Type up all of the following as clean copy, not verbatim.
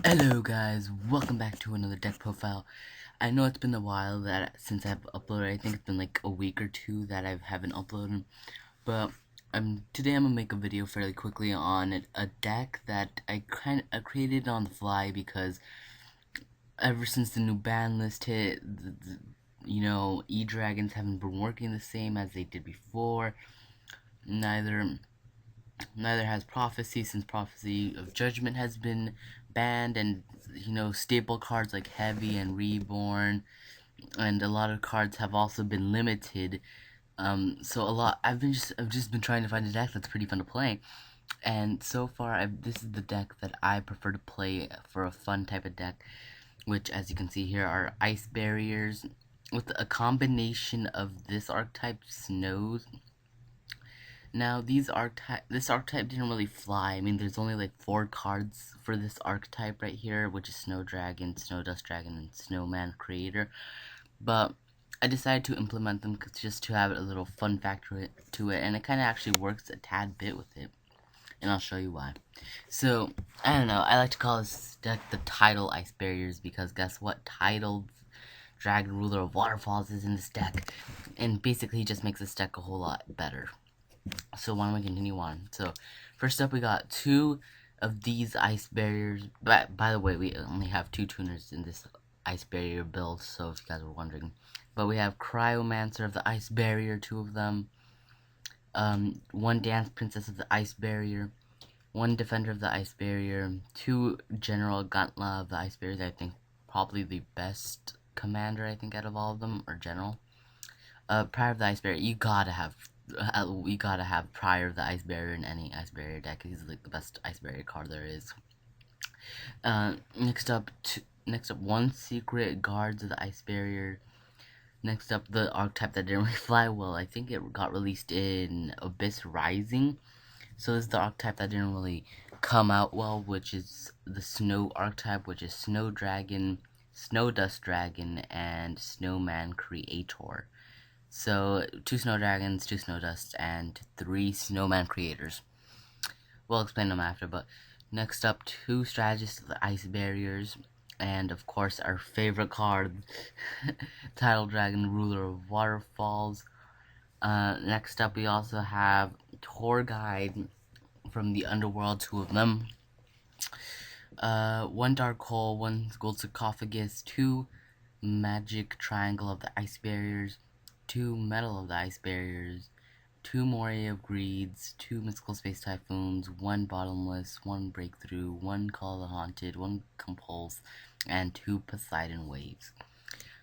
Hello guys, welcome back to another deck profile. I know it's been a while since I've uploaded. I think it's been like a week or two that I haven't uploaded. But today I'm gonna make a video fairly quickly on a deck that I created on the fly because ever since the new ban list hit, E-Dragons haven't been working the same as they did before. Neither has Prophecy, since Prophecy of Judgment has been banned, and staple cards like Heavy and Reborn, and a lot of cards have also been limited. So I've just been trying to find a deck that's pretty fun to play, and so far this is the deck that I prefer to play for a fun type of deck, which, as you can see here, are Ice Barriers with a combination of this archetype, Snows. Now, this archetype didn't really fly. I mean, there's only like 4 cards for this archetype right here, which is Snow Dragon, Snow Dust Dragon, and Snowman Creator. But I decided to implement them just to have a little fun factor to it, and it kind of actually works a tad bit with it. And I'll show you why. So, I don't know, I like to call this deck the Tidal Ice Barriers, because guess what? Tidal Dragon, Ruler of Waterfalls, is in this deck, and basically just makes this deck a whole lot better. So why don't we continue on? So first up, we got 2 of these ice barriers. By the way, we only have 2 tuners in this ice barrier build, so if you guys were wondering. But we have Cryomancer of the ice barrier, 2 of them. 1 Dance Princess of the ice barrier. 1 Defender of the ice barrier. 2 General Gantla of the ice barriers. I think probably the best commander, I think, out of all of them, or general. Prior of the ice barrier, you gotta have Prior of the ice barrier in any ice barrier deck. He's like the best ice barrier card there is. Next up, 1 Secret Guards of the ice barrier. Next up, the archetype that didn't really fly well. I think it got released in Abyss Rising. So this is the archetype that didn't really come out well, which is the Snow archetype, which is Snow Dragon, Snow Dust Dragon, and Snowman Creator. So 2 Snow Dragons, 2 Snow Dust, and 3 Snowman Creators. We'll explain them after, but next up, 2 Strategists of the Ice Barriers, and of course our favorite card, Tidal Dragon, Ruler of Waterfalls. Next up, we also have Tour Guide from the Underworld, 2 of them. 1 Dark Hole, 1 Gold Sarcophagus, 2 Magic Triangle of the Ice Barriers, 2 Metal of the Ice Barriers, 2 Moray of Greeds, 2 Mystical Space Typhoons, 1 Bottomless, 1 Breakthrough, 1 Call of the Haunted, 1 Compulse, and 2 Poseidon Waves.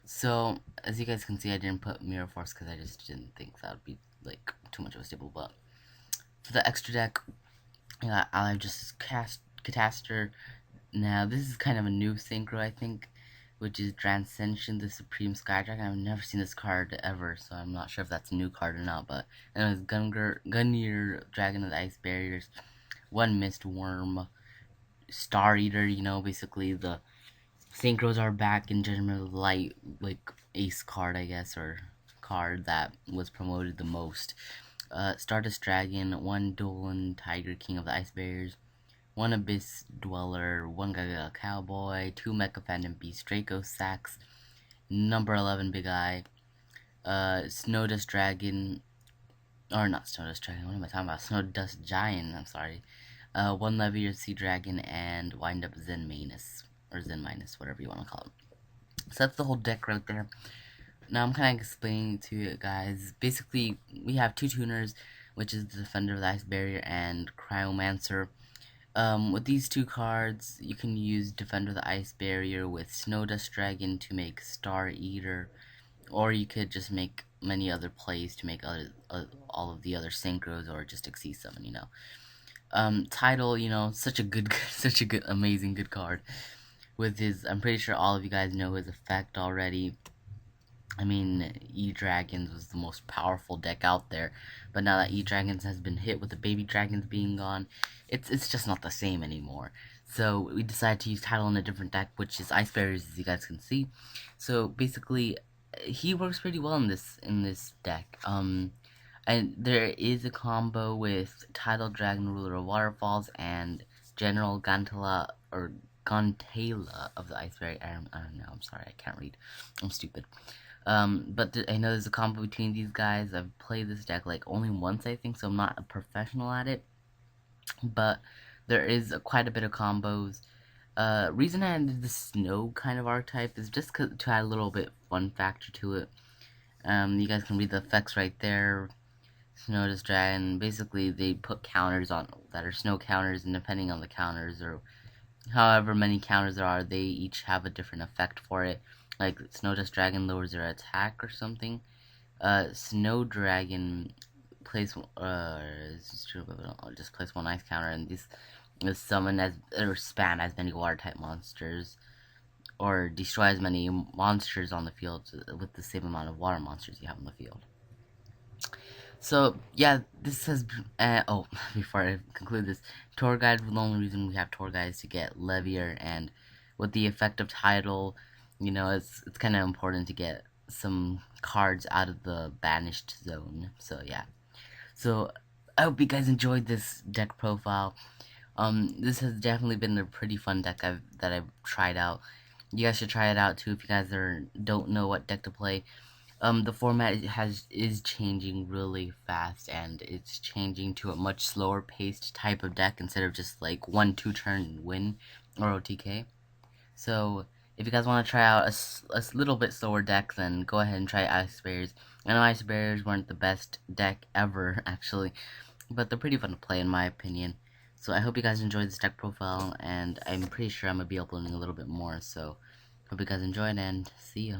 So, as you guys can see, I didn't put Mirror Force because I just didn't think that would be like too much of a staple. But for the extra deck, I'll just cast Catastor. Now, this is kind of a new synchro, I think, which is Transcension, the Supreme Sky Dragon. I've never seen this card ever, so I'm not sure if that's a new card or not. But anyways, Gungnir, Dragon of the Ice Barriers, 1 Mist Worm, Star Eater. Basically the synchros are back in Judgment of the Light, like ace card, I guess, or card that was promoted the most. Stardust Dragon, 1 Dolan Tiger King of the Ice Barriers, 1 Abyss Dweller, 1 Gaga Cowboy, 2 Mecha Phantom Beast, Draco Sax, number 11 Big Eye, Snow Dust Dragon, or not Snow Dust Dragon, what am I talking about? Snow Dust Giant, I'm sorry. 1 Levier Sea Dragon, and wind up Zen Manus, or Zen Minus, whatever you want to call it. So that's the whole deck right there. Now I'm kind of explaining to you guys. Basically, we have 2 tuners, which is the Defender of the Ice Barrier and Cryomancer. With these 2 cards, you can use Defender of the Ice Barrier with Snow Dust Dragon to make Star Eater, or you could just make many other plays to make all of the other synchros, or just Xyz summon, Tidal, such a good, amazing good card. With his, I'm pretty sure all of you guys know his effect already. I mean, E-Dragons was the most powerful deck out there, but now that E-Dragons has been hit with the baby dragons being gone, it's just not the same anymore. So we decided to use Tidal in a different deck, which is Ice Barriers, as you guys can see. So basically, he works pretty well in this deck. And there is a combo with Tidal Dragon, Ruler of Waterfalls, and General Gantala, or Gontala of the Ice Berry. I don't know. I'm sorry, I can't read. I'm stupid. But I know there's a combo between these guys. I've played this deck like only once, I think, so I'm not a professional at it. But there is quite a bit of combos. Reason I added the snow kind of archetype is just to add a little bit fun factor to it. You guys can read the effects right there. Snow Dragon. Basically, they put counters on that are snow counters, and depending on the counters or however many counters there are, they each have a different effect for it. Like Snow Dragon lowers their attack or something. Snow Dragon plays just place one ice counter, and this is summon as or spam as many water type monsters, or destroy as many monsters on the field with the same amount of water monsters you have on the field. So yeah, this has oh, before I conclude this, tour guide, the only reason we have tour guides to get Levier, and with the effect of tidal, you know, it's kind of important to get some cards out of the banished zone. So yeah, so I hope you guys enjoyed this deck profile. This has definitely been a pretty fun deck that I've tried out. You guys should try it out too if you guys don't know what deck to play. The format is changing really fast, and it's changing to a much slower paced type of deck instead of just like 1-2 turn win or OTK. So if you guys want to try out a little bit slower deck, then go ahead and try Ice Barriers. I know Ice Barriers weren't the best deck ever, actually, but they're pretty fun to play in my opinion. So I hope you guys enjoyed this deck profile, and I'm pretty sure I'm going to be uploading a little bit more, so hope you guys enjoyed, and see ya.